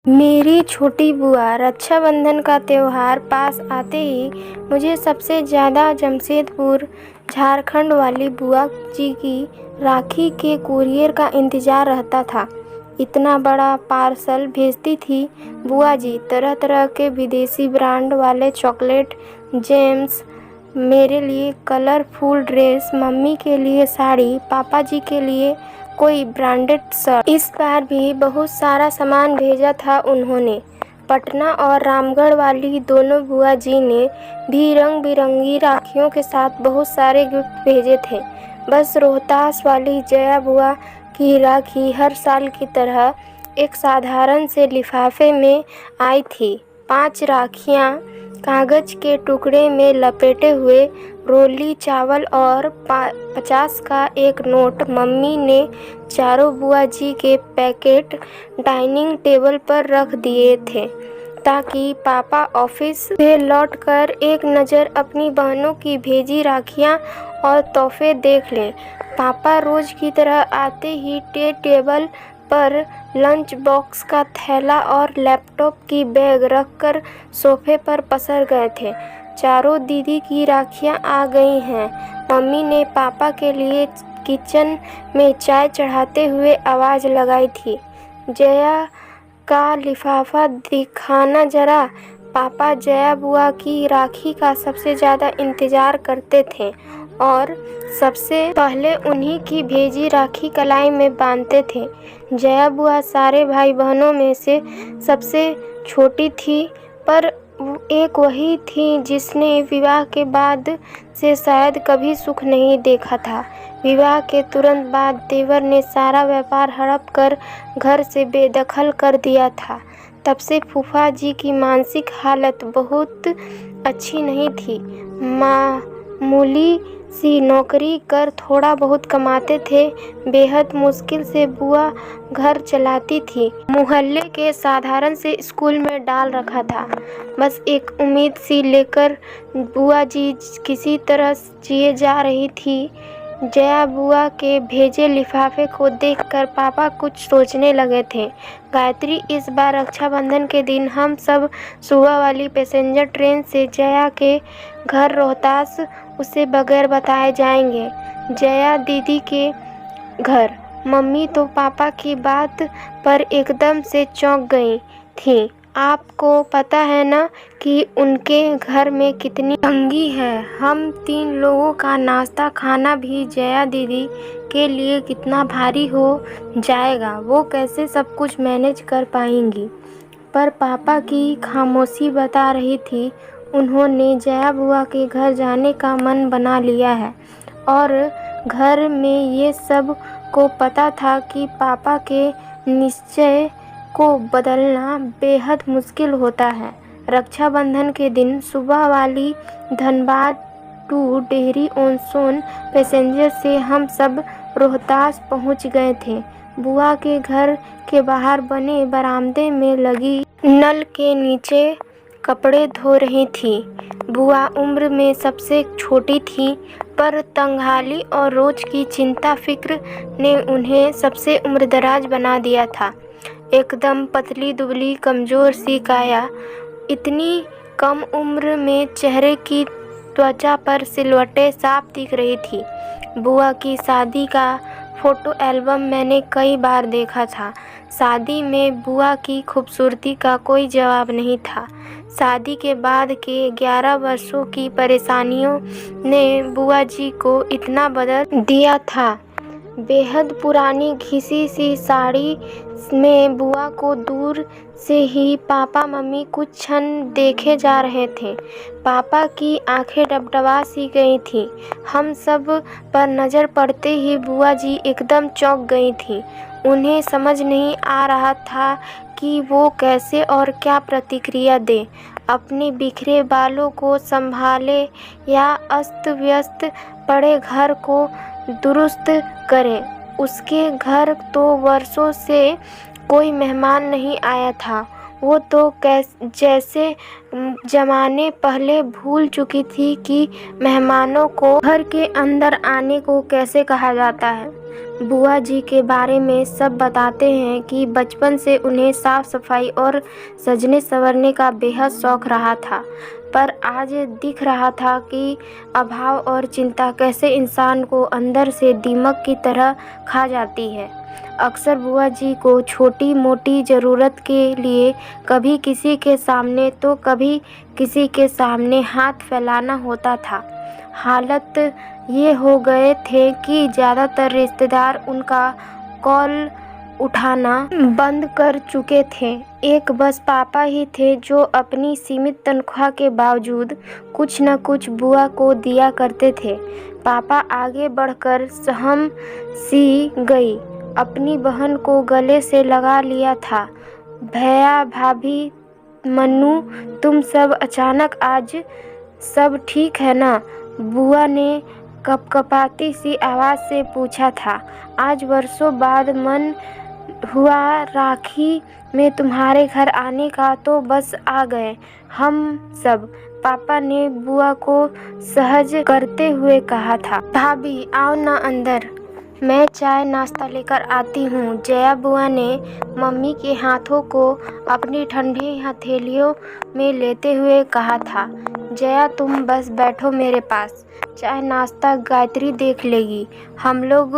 मेरी छोटी बुआ रक्षाबंधन का त्योहार पास आते ही मुझे सबसे ज़्यादा जमशेदपुर झारखंड वाली बुआ जी की राखी के कुरियर का इंतज़ार रहता था। इतना बड़ा पार्सल भेजती थी बुआ जी, तरह तरह के विदेशी ब्रांड वाले चॉकलेट, जेम्स, मेरे लिए कलरफुल ड्रेस, मम्मी के लिए साड़ी, पापा जी के लिए कोई ब्रांडेड शर्ट। इस बार भी बहुत सारा सामान भेजा था उन्होंने। पटना और रामगढ़ वाली दोनों बुआ जी ने भी रंग बिरंगी राखियों के साथ बहुत सारे गिफ्ट भेजे थे। बस रोहतास वाली जया बुआ की राखी हर साल की तरह एक साधारण से लिफाफे में आई थी। 5 राखियाँ कागज के टुकड़े में लपेटे हुए, रोली चावल और 50 का एक नोट। मम्मी ने चारों बुआ जी के पैकेट डाइनिंग टेबल पर रख दिए थे ताकि पापा ऑफिस से लौटकर एक नज़र अपनी बहनों की भेजी राखियाँ और तोहफे देख लें। पापा रोज की तरह आते ही टेबल पर लंच बॉक्स का थैला और लैपटॉप की बैग रखकर सोफे पर पसर गए थे। चारों दीदी की राखियाँ आ गई हैं। मम्मी ने पापा के लिए किचन में चाय चढ़ाते हुए आवाज़ लगाई थी, जया का लिफाफा दिखाना जरा। पापा जया बुआ की राखी का सबसे ज़्यादा इंतज़ार करते थे और सबसे पहले उन्हीं की भेजी राखी कलाई में बांधते थे। जया बुआ सारे भाई बहनों में से सबसे छोटी थी, पर एक वही थी जिसने विवाह के बाद से शायद कभी सुख नहीं देखा था। विवाह के तुरंत बाद देवर ने सारा व्यापार हड़प कर घर से बेदखल कर दिया था। तब से फूफा जी की मानसिक हालत बहुत अच्छी नहीं थी। मामूली सी नौकरी कर थोड़ा बहुत कमाते थे। बेहद मुश्किल से बुआ घर चलाती थी। मोहल्ले के साधारण से स्कूल में डाल रखा था। बस एक उम्मीद सी लेकर बुआ जी किसी तरह जिए जा रही थी। जया बुआ के भेजे लिफाफे को देखकर पापा कुछ सोचने लगे थे। गायत्री, इस बार रक्षाबंधन के दिन हम सब सुबह वाली पैसेंजर ट्रेन से जया के घर रोहतास उसे बगैर बताए जाएंगे। जया दीदी के घर। मम्मी तो पापा की बात पर एकदम से चौंक गई थी। आपको पता है ना कि उनके घर में कितनी तंगी है। हम 3 लोगों का नाश्ता खाना भी जया दीदी के लिए कितना भारी हो जाएगा। वो कैसे सब कुछ मैनेज कर पाएंगी। पर पापा की खामोशी बता रही थी उन्होंने जया बुआ के घर जाने का मन बना लिया है। और घर में ये सब को पता था कि पापा के निश्चय को बदलना बेहद मुश्किल होता है। रक्षाबंधन के दिन सुबह वाली Dhanbad to Dehri on Sone passenger से हम सब रोहतास पहुंच गए थे। बुआ के घर के बाहर बने बरामदे में लगी नल के नीचे कपड़े धो रही थी। बुआ उम्र में सबसे छोटी थी, पर तंगहाली और रोज की चिंता फिक्र ने उन्हें सबसे उम्रदराज बना दिया था। एकदम पतली दुबली कमज़ोर सी काया। इतनी कम उम्र में चेहरे की त्वचा पर सिलवटें साफ दिख रही थी। बुआ की शादी का फ़ोटो एल्बम मैंने कई बार देखा था। शादी में बुआ की खूबसूरती का कोई जवाब नहीं था। शादी के बाद के 11 वर्षों की परेशानियों ने बुआ जी को इतना बदल दिया था। बेहद पुरानी घिसी सी साड़ी में बुआ को दूर से ही पापा मम्मी कुछ क्षण देखे जा रहे थे। पापा की आंखें डबडबा सी गई थीं। हम सब पर नज़र पड़ते ही बुआ जी एकदम चौंक गई थीं। उन्हें समझ नहीं आ रहा था कि वो कैसे और क्या प्रतिक्रिया दें। अपने बिखरे बालों को संभाले या अस्त व्यस्त पड़े घर को दुरुस्त करें। उसके घर तो वर्षों से कोई मेहमान नहीं आया था। वो तो जैसे ज़माने पहले भूल चुकी थी कि मेहमानों को घर के अंदर आने को कैसे कहा जाता है। बुआ जी के बारे में सब बताते हैं कि बचपन से उन्हें साफ सफाई और सजने संवरने का बेहद शौक रहा था, पर आज दिख रहा था कि अभाव और चिंता कैसे इंसान को अंदर से दीमक की तरह खा जाती है। अक्सर बुआ जी को छोटी मोटी ज़रूरत के लिए कभी किसी के सामने तो कभी किसी के सामने हाथ फैलाना होता था। हालत ये हो गए थे कि ज़्यादातर रिश्तेदार उनका कॉल उठाना बंद कर चुके थे। एक बस पापा ही थे जो अपनी सीमित तनख्वाह के बावजूद कुछ न कुछ बुआ को दिया करते थे। पापा आगे बढ़कर सहम सी गई, अपनी बहन को गले से लगा लिया था। भैया, भाभी, मन्नू, तुम सब अचानक आज सब ठीक है ना? बुआ ने कपकपाती सी आवाज़ से पूछा था। आज वर्षों बाद मन हुआ राखी में तुम्हारे घर आने का, तो बस आ गए हम सब, पापा ने बुआ को सहज करते हुए कहा था। भाभी आओ ना अंदर, मैं चाय नाश्ता लेकर आती हूँ, जया बुआ ने मम्मी के हाथों को अपनी ठंडी हथेलियों में लेते हुए कहा था। जया तुम बस बैठो मेरे पास, चाय नाश्ता गायत्री देख लेगी। हम लोग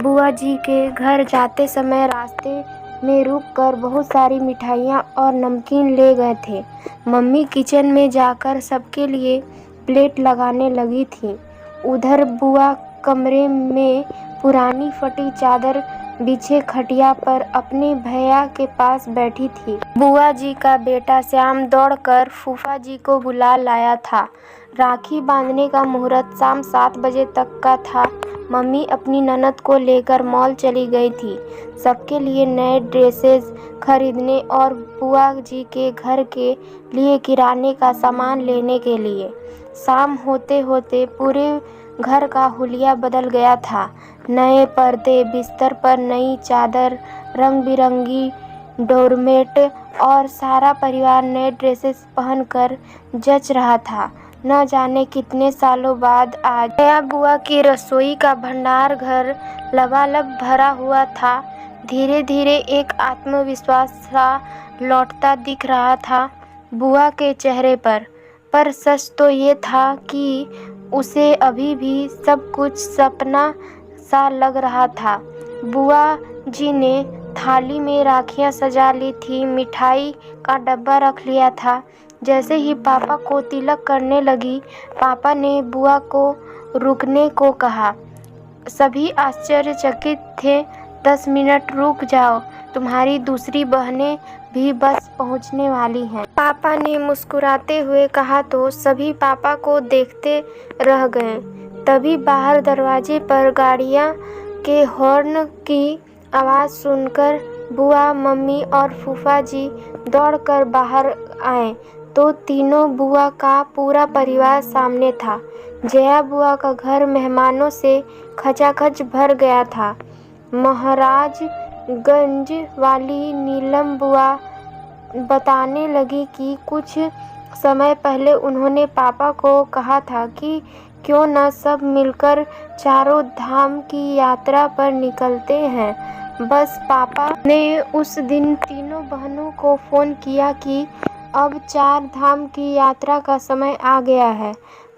बुआ जी के घर जाते समय रास्ते में रुक कर बहुत सारी मिठाइयाँ और नमकीन ले गए थे। मम्मी किचन में जाकर सबके लिए प्लेट लगाने लगी थी। उधर बुआ कमरे में पुरानी फटी चादर बिछे खटिया पर अपने भैया के पास बैठी थी। बुआ जी का बेटा श्याम दौड़कर फूफा जी को बुला लाया था। राखी बांधने का मुहूर्त शाम 7 बजे तक का था। मम्मी अपनी ननद को लेकर मॉल चली गई थी, सबके लिए नए ड्रेसेस खरीदने और बुआ जी के घर के लिए किराने का सामान लेने के लिए। शाम होते होते पूरे घर का हुलिया बदल गया था। नए पर्दे, बिस्तर पर नई चादर, रंग बिरंगी डोरमेट और सारा परिवार नए ड्रेसेस पहनकर जच रहा था। न जाने कितने सालों बाद आज जया बुआ की रसोई का भंडार घर लबालब भरा हुआ था। धीरे धीरे एक आत्मविश्वास सा लौटता दिख रहा था बुआ के चेहरे पर सच तो ये था कि उसे अभी भी सब कुछ सपना सा लग रहा था। बुआ जी ने थाली में राखियां सजा ली थी, मिठाई का डब्बा रख लिया था। जैसे ही पापा को तिलक करने लगी, पापा ने बुआ को रुकने को कहा। सभी आश्चर्यचकित थे। 10 मिनट रुक जाओ, तुम्हारी दूसरी बहनें भी बस पहुंचने वाली हैं, पापा ने मुस्कुराते हुए कहा तो सभी पापा को देखते रह गए। तभी बाहर दरवाजे पर गाड़ियां के हॉर्न की आवाज़ सुनकर बुआ, मम्मी और फूफा जी दौड़कर बाहर आए तो तीनों बुआ का पूरा परिवार सामने था। जया बुआ का घर मेहमानों से खचाखच भर गया था। महाराजगंज वाली नीलम बुआ बताने लगी कि कुछ समय पहले उन्होंने पापा को कहा था कि क्यों न सब मिलकर चारों धाम की यात्रा पर निकलते हैं। बस पापा ने उस दिन तीनों बहनों को फ़ोन किया कि अब 4 धाम की यात्रा का समय आ गया है।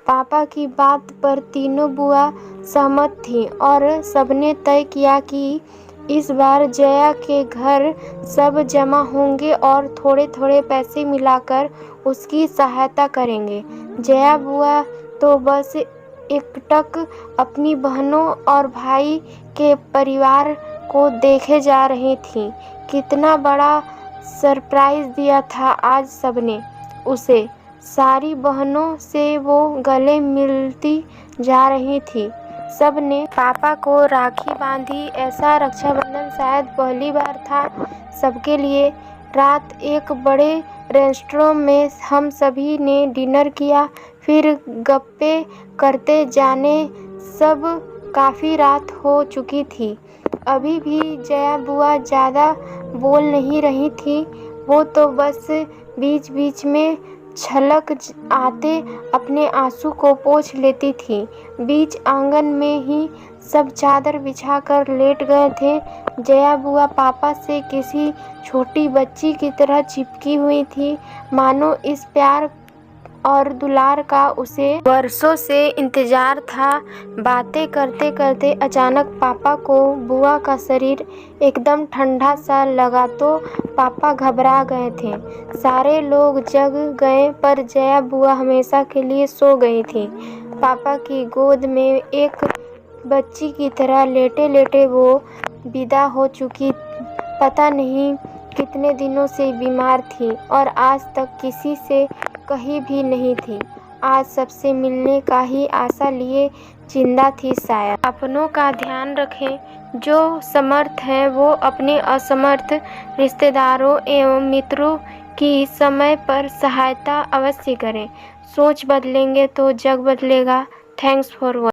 पापा की बात पर तीनों बुआ सहमत थीं और सबने तय किया कि इस बार जया के घर सब जमा होंगे और थोड़े थोड़े पैसे मिलाकर उसकी सहायता करेंगे। जया बुआ तो बस एकटक अपनी बहनों और भाई के परिवार को देखे जा रही थी। कितना बड़ा सरप्राइज़ दिया था आज सबने उसे। सारी बहनों से वो गले मिलती जा रही थी। सब ने पापा को राखी बांधी। ऐसा रक्षाबंधन शायद पहली बार था सबके लिए। रात एक बड़े रेस्टोरेंट में हम सभी ने डिनर किया, फिर गप्पे करते जाने। सब काफ़ी रात हो चुकी थी। अभी भी जया बुआ ज़्यादा बोल नहीं रही थी। वो तो बस बीच बीच में छलक आते अपने आंसू को पोंछ लेती थी। बीच आंगन में ही सब चादर बिछाकर लेट गए थे। जया बुआ पापा से किसी छोटी बच्ची की तरह चिपकी हुई थी, मानो इस प्यार और दुलार का उसे वर्षों से इंतजार था। बातें करते करते अचानक पापा को बुआ का शरीर एकदम ठंडा सा लगा तो पापा घबरा गए थे। सारे लोग जग गए पर जया बुआ हमेशा के लिए सो गई थी। पापा की गोद में एक बच्ची की तरह लेटे लेटे वो विदा हो चुकी। पता नहीं कितने दिनों से बीमार थी और आज तक किसी से कही भी नहीं थी। आज सबसे मिलने का ही आशा लिए जिंदा थी शायद। अपनों का ध्यान रखें। जो समर्थ हैं वो अपने असमर्थ रिश्तेदारों एवं मित्रों की समय पर सहायता अवश्य करें। सोच बदलेंगे तो जग बदलेगा। Thanks for watching.